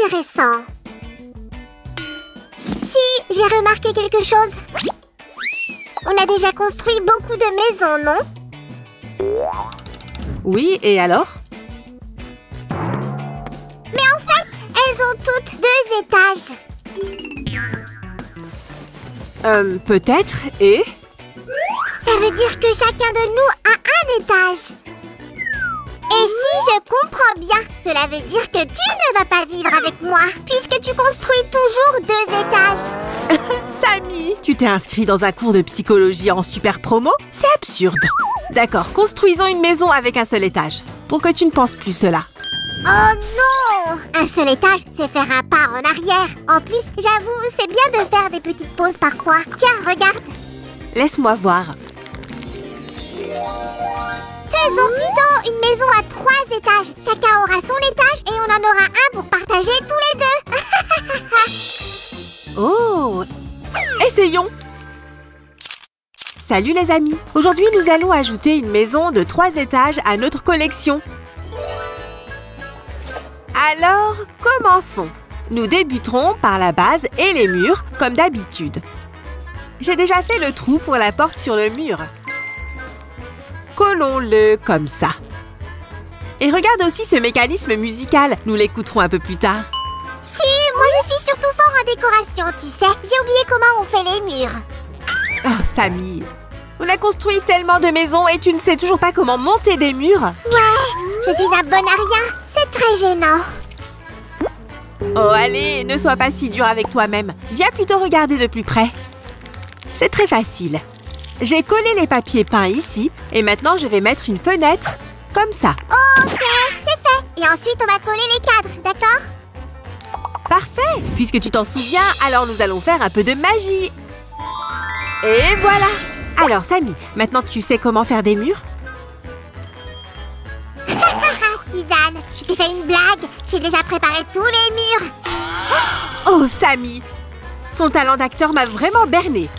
intéressant. Si, j'ai remarqué quelque chose. On a déjà construit beaucoup de maisons, non? Oui, et alors? Mais en fait, elles ont toutes 2 étages. Peut-être, et? Ça veut dire que chacun de nous a un étage. Et si je comprends bien, cela veut dire que tu ne vas pas vivre avec moi, puisque tu construis toujours 2 étages. Samy, tu t'es inscrit dans un cours de psychologie en super promo? C'est absurde. D'accord, construisons une maison avec un seul étage, pour que tu ne penses plus cela. Oh non! Un seul étage, c'est faire un pas en arrière. En plus, j'avoue, c'est bien de faire des petites pauses parfois. Tiens, regarde. Laisse-moi voir. Faisons plutôt une maison à 3 étages. Chacun aura son étage et on en aura un pour partager tous les 2. Oh! Essayons! Salut les amis! Aujourd'hui, nous allons ajouter une maison de 3 étages à notre collection. Alors, commençons. Nous débuterons par la base et les murs, comme d'habitude. J'ai déjà fait le trou pour la porte sur le mur. Collons-le comme ça. Et regarde aussi ce mécanisme musical. Nous l'écouterons un peu plus tard. Si, moi je suis surtout fort en décoration, tu sais. J'ai oublié comment on fait les murs. Oh, Samy, on a construit tellement de maisons et tu ne sais toujours pas comment monter des murs. Ouais, je suis un bon à rien. C'est très gênant. Oh, allez, ne sois pas si dur avec toi-même. Viens plutôt regarder de plus près. C'est très facile. J'ai collé les papiers peints ici et maintenant je vais mettre une fenêtre comme ça. Ok, c'est fait. Et ensuite on va coller les cadres, d'accord? Parfait. Puisque tu t'en souviens, alors nous allons faire un peu de magie. Et voilà. Alors Samy, maintenant tu sais comment faire des murs? Suzanne, je t'ai fait une blague. J'ai déjà préparé tous les murs. Oh Samy, ton talent d'acteur m'a vraiment berné.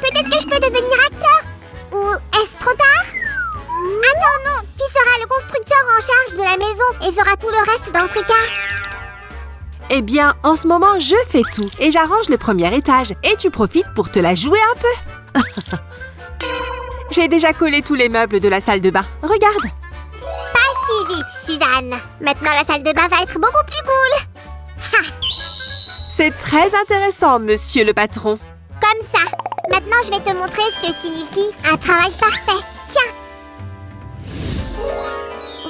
Peut-être que je peux devenir acteur? Ou est-ce trop tard? Attends, non. Qui sera le constructeur en charge de la maison et fera tout le reste dans ce cas? Eh bien, en ce moment, je fais tout et j'arrange le premier étage. Et tu profites pour te la jouer un peu. J'ai déjà collé tous les meubles de la salle de bain. Regarde. Pas si vite, Suzanne. Maintenant, la salle de bain va être beaucoup plus cool. Ha! C'est très intéressant, monsieur le patron. Comme ça. Maintenant, je vais te montrer ce que signifie un travail parfait. Tiens.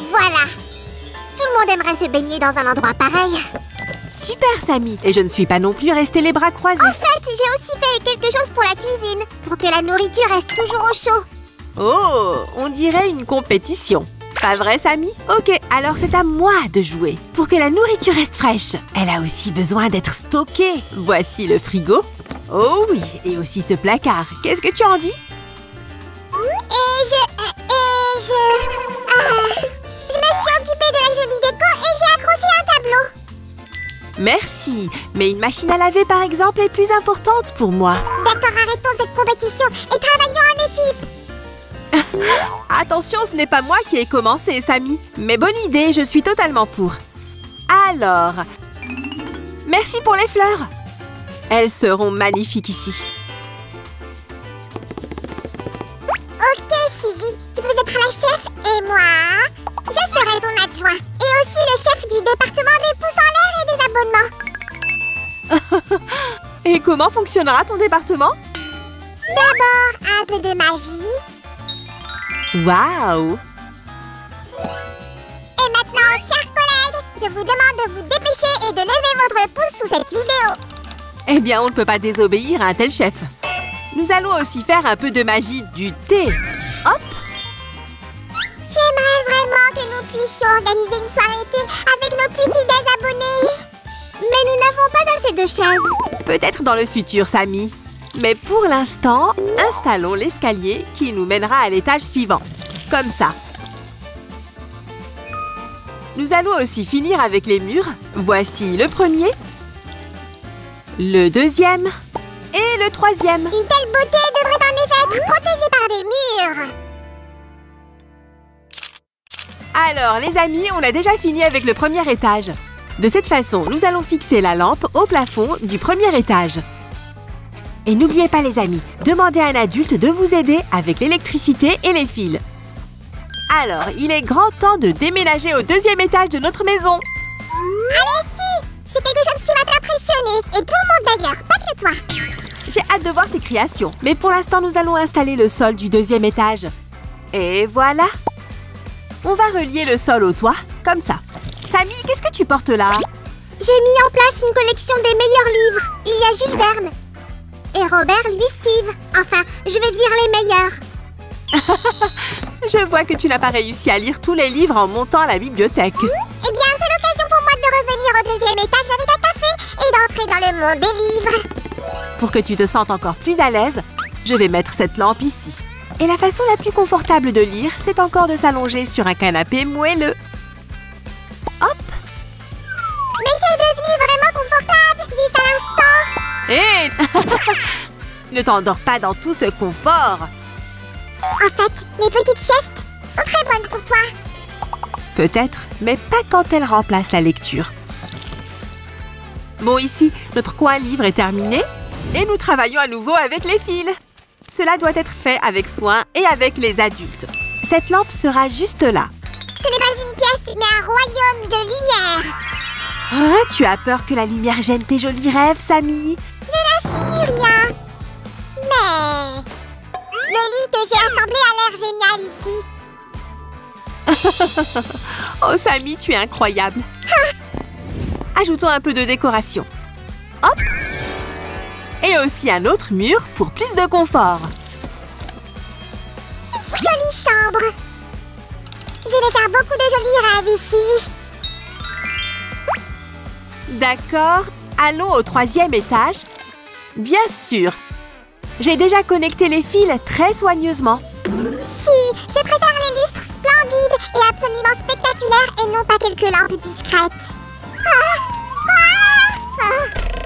Voilà. Tout le monde aimerait se baigner dans un endroit pareil. Super, Samy. Et je ne suis pas non plus restée les bras croisés. En fait, j'ai aussi fait quelque chose pour la cuisine. Pour que la nourriture reste toujours au chaud. Oh, on dirait une compétition. Pas vrai, Samy? Ok, alors c'est à moi de jouer. Pour que la nourriture reste fraîche, elle a aussi besoin d'être stockée. Voici le frigo. Oh oui, et aussi ce placard. Qu'est-ce que tu en dis? Je me suis occupée de la jolie déco et j'ai accroché un tableau. Merci, mais une machine à laver par exemple est plus importante pour moi. D'accord, arrêtons cette compétition et travaillons en équipe. Attention, ce n'est pas moi qui ai commencé, Samy. Mais bonne idée, je suis totalement pour. Alors, merci pour les fleurs. Elles seront magnifiques ici. Ok, Suzy, tu peux être la chef et moi, je serai ton adjoint. Et aussi le chef du département des pouces en l'air et des abonnements. Et comment fonctionnera ton département? D'abord, un peu de magie. Waouh! Et maintenant, chers collègues, je vous demande de vous dépêcher et de lever votre pouce sous cette vidéo. Eh bien, on ne peut pas désobéir à un tel chef. Nous allons aussi faire un peu de magie du thé. Hop! J'aimerais vraiment que nous puissions organiser une soirée thé avec nos plus fidèles abonnés. Mais nous n'avons pas assez de chaises. Peut-être dans le futur, Samy. Mais pour l'instant, installons l'escalier qui nous mènera à l'étage suivant. Comme ça. Nous allons aussi finir avec les murs. Voici le premier, le deuxième et le troisième. Une telle beauté devrait en effet être protégée par des murs. Alors, les amis, on a déjà fini avec le premier étage. De cette façon, nous allons fixer la lampe au plafond du premier étage. Et n'oubliez pas les amis, demandez à un adulte de vous aider avec l'électricité et les fils. Alors, il est grand temps de déménager au deuxième étage de notre maison. Allez, Su! C'est quelque chose qui va t'impressionner. Et tout le monde d'ailleurs, pas que toi. J'ai hâte de voir tes créations. Mais pour l'instant, nous allons installer le sol du deuxième étage. Et voilà. On va relier le sol au toit, comme ça. Samy, qu'est-ce que tu portes là? J'ai mis en place une collection des meilleurs livres. Il y a Jules Verne. Et Robert Louis Steve. Enfin, je veux dire les meilleurs. Je vois que tu n'as pas réussi à lire tous les livres en montant à la bibliothèque. Eh bien, c'est l'occasion pour moi de revenir au deuxième étage avec un café et d'entrer dans le monde des livres. Pour que tu te sentes encore plus à l'aise, je vais mettre cette lampe ici. Et la façon la plus confortable de lire, c'est encore de s'allonger sur un canapé moelleux. Hop! Mais c'est devenu vraiment confortable, juste à l'instant. Hé! Ne t'endors pas dans tout ce confort. En fait, les petites siestes sont très bonnes pour toi. Peut-être, mais pas quand elles remplacent la lecture. Bon, ici, notre coin livre est terminé et nous travaillons à nouveau avec les fils. Cela doit être fait avec soin et avec les adultes. Cette lampe sera juste là. Ce n'est pas une pièce, mais un royaume de lumière. Ah, tu as peur que la lumière gêne tes jolis rêves, Samy? Je n'insinue rien. Mais... le lit que j'ai assemblé a l'air génial ici. Oh, Samy, tu es incroyable. Ajoutons un peu de décoration. Hop! Et aussi un autre mur pour plus de confort. Jolie chambre. Je vais faire beaucoup de jolis rêves ici. D'accord. Allons au troisième étage. Bien sûr. J'ai déjà connecté les fils très soigneusement. Si, je préfère les lustres splendides et absolument spectaculaires et non pas quelques lampes discrètes.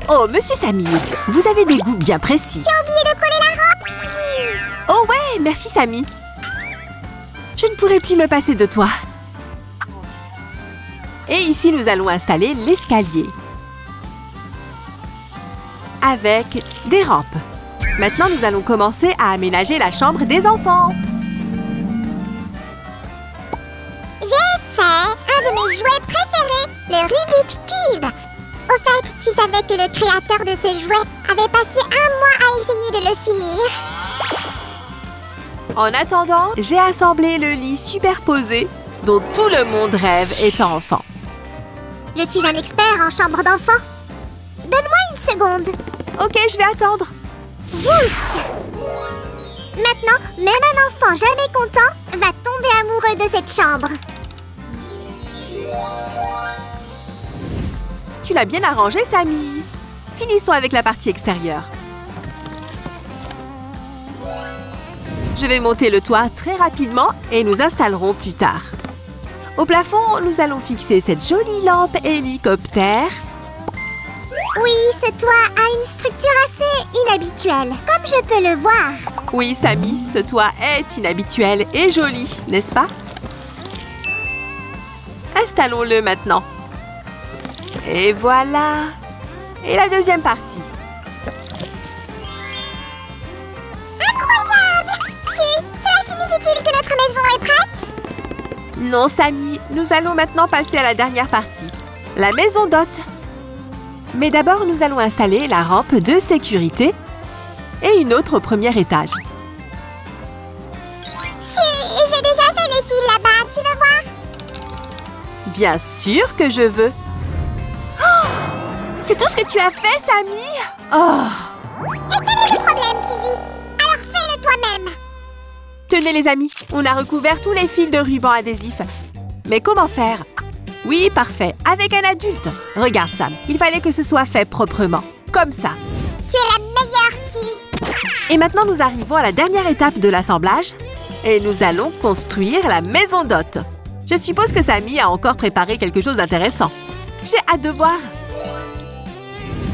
Oh, monsieur Samius, vous avez des goûts bien précis. J'ai oublié de coller la robe, Suzy. Oh ouais, merci Samy. Je ne pourrai plus me passer de toi. Et ici, nous allons installer l'escalier. Avec des rampes. Maintenant, nous allons commencer à aménager la chambre des enfants. J'ai fait un de mes jouets préférés, le Rubik's Cube. Au fait, tu savais que le créateur de ce jouet avait passé 1 mois à essayer de le finir. En attendant, j'ai assemblé le lit superposé dont tout le monde rêve étant enfant. Je suis un expert en chambre d'enfant. Donne-moi une seconde. Ok, je vais attendre. Wouch! Maintenant, même un enfant jamais content va tomber amoureux de cette chambre. Tu l'as bien arrangé, Samy. Finissons avec la partie extérieure. Je vais monter le toit très rapidement et nous installerons plus tard. Au plafond, nous allons fixer cette jolie lampe hélicoptère. Oui, ce toit a une structure assez inhabituelle, comme je peux le voir. Oui, Samy, ce toit est inhabituel et joli, n'est-ce pas? Installons-le maintenant. Et voilà. Et la deuxième partie. Incroyable! Si, cela signifie-t-il que notre maison est prête? Non, Samy, nous allons maintenant passer à la dernière partie. La maison d'hôte. Mais d'abord, nous allons installer la rampe de sécurité et une autre au premier étage. Si, j'ai déjà fait les fils là-bas, tu veux voir? Bien sûr que je veux. Oh, c'est tout ce que tu as fait, Samy? Oh. Et quel est le problème, Suzy? Alors fais-le toi-même. Tenez les amis, on a recouvert tous les fils de ruban adhésif. Mais comment faire? Oui, parfait, avec un adulte. Regarde Sam, il fallait que ce soit fait proprement, comme ça. Tu es la meilleure, Si. Et maintenant, nous arrivons à la dernière étape de l'assemblage. Et nous allons construire la maison d'hôte. Je suppose que Samy a encore préparé quelque chose d'intéressant. J'ai hâte de voir.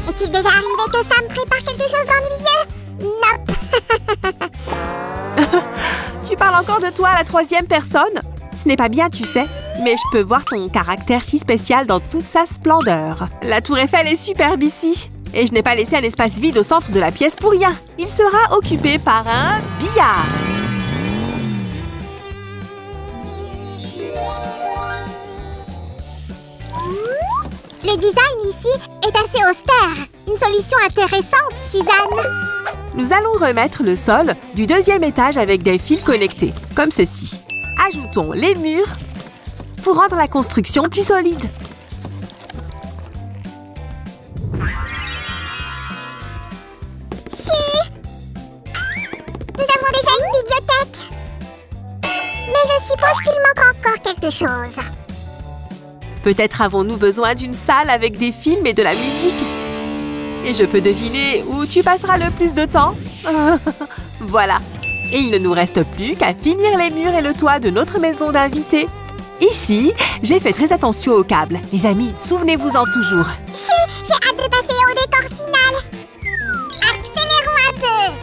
Est-il déjà arrivé que Sam prépare quelque chose d'ennuyeux? Nope. Tu parles encore de toi à la troisième personne? Ce n'est pas bien, tu sais. Mais je peux voir ton caractère si spécial dans toute sa splendeur. La tour Eiffel est superbe ici. Et je n'ai pas laissé un espace vide au centre de la pièce pour rien. Il sera occupé par un billard. Le design ici est assez austère. Une solution intéressante, Suzanne. Nous allons remettre le sol du deuxième étage avec des fils connectés, comme ceci. Ajoutons les murs pour rendre la construction plus solide. Nous avons déjà une bibliothèque. Mais je suppose qu'il manque encore quelque chose. Peut-être avons-nous besoin d'une salle avec des films et de la musique. Et je peux deviner où tu passeras le plus de temps. Voilà. Et il ne nous reste plus qu'à finir les murs et le toit de notre maison d'invités. Ici, j'ai fait très attention aux câbles. Les amis, souvenez-vous-en toujours. Si, j'ai hâte de passer au décor final. Accélérons un peu.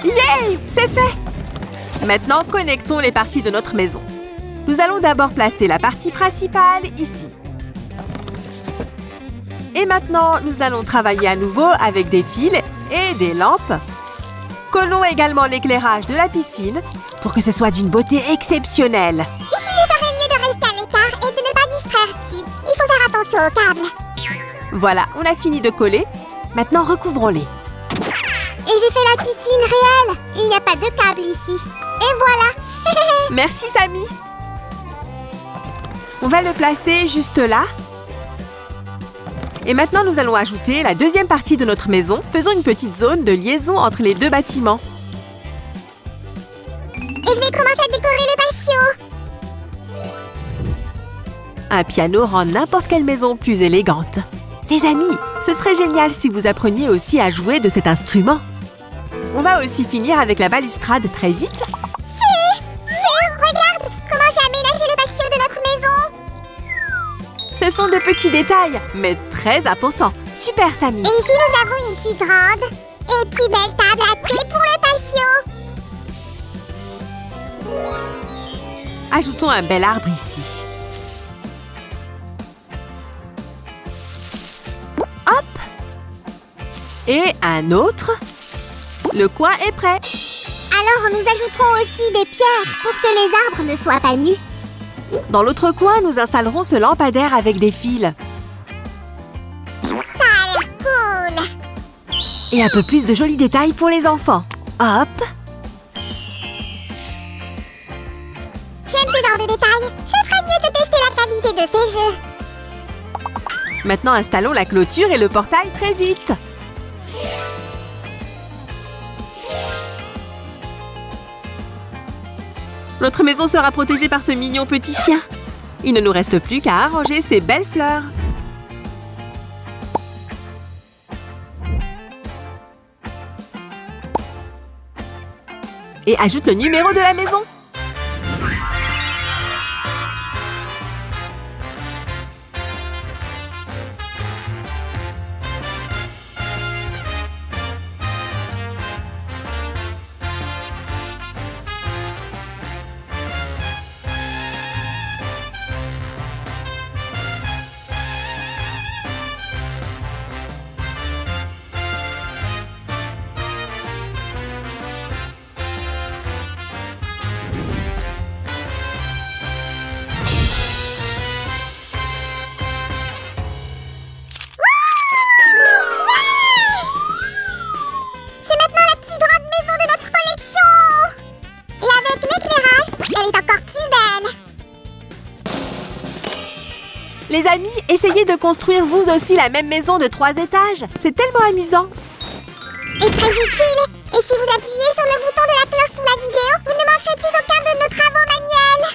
Yay! C'est fait! Maintenant, connectons les parties de notre maison. Nous allons d'abord placer la partie principale ici. Et maintenant, nous allons travailler à nouveau avec des fils et des lampes. Collons également l'éclairage de la piscine pour que ce soit d'une beauté exceptionnelle. Ici, je ferais mieux de rester à l'écart et de ne pas distraire Sue. Il faut faire attention aux câbles. Voilà, on a fini de coller. Maintenant, recouvrons-les. Et j'ai fait la piscine réelle. Il n'y a pas de câble ici. Et voilà. Merci, Samy. On va le placer juste là. Et maintenant, nous allons ajouter la deuxième partie de notre maison. Faisons une petite zone de liaison entre les deux bâtiments. Et je vais commencer à décorer le patio. Un piano rend n'importe quelle maison plus élégante. Les amis, ce serait génial si vous appreniez aussi à jouer de cet instrument. On va aussi finir avec la balustrade très vite. Regarde comment j'ai aménagé le patio de notre maison. Ce sont de petits détails, mais très importants. Super, Samy. Et ici, nous avons une plus grande et plus belle table à thé pour le patio. Ajoutons un bel arbre ici. Hop! Et un autre. Le coin est prêt. Alors, nous ajouterons aussi des pierres pour que les arbres ne soient pas nus. Dans l'autre coin, nous installerons ce lampadaire avec des fils. Ça a l'air cool. Et un peu plus de jolis détails pour les enfants. Hop! J'aime ce genre de détails. Je ferais mieux de tester la qualité de ces jeux. Maintenant, installons la clôture et le portail très vite. Notre maison sera protégée par ce mignon petit chien. Il ne nous reste plus qu'à arranger ces belles fleurs. Et ajoute le numéro de la maison. Les amis, essayez de construire vous aussi la même maison de 3 étages. C'est tellement amusant. Et très utile. Et si vous appuyez sur le bouton de la cloche sous la vidéo, vous ne manquerez plus aucun de nos travaux manuels.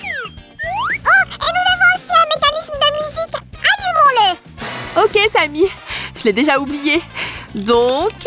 Oh, et nous avons aussi un mécanisme de musique. Allumons-le. Ok, Samy. Je l'ai déjà oublié. Donc...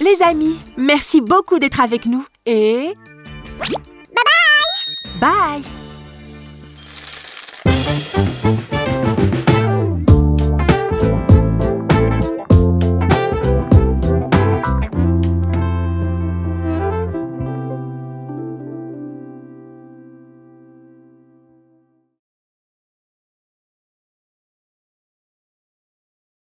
Les amis, merci beaucoup d'être avec nous et... Bye bye! Bye!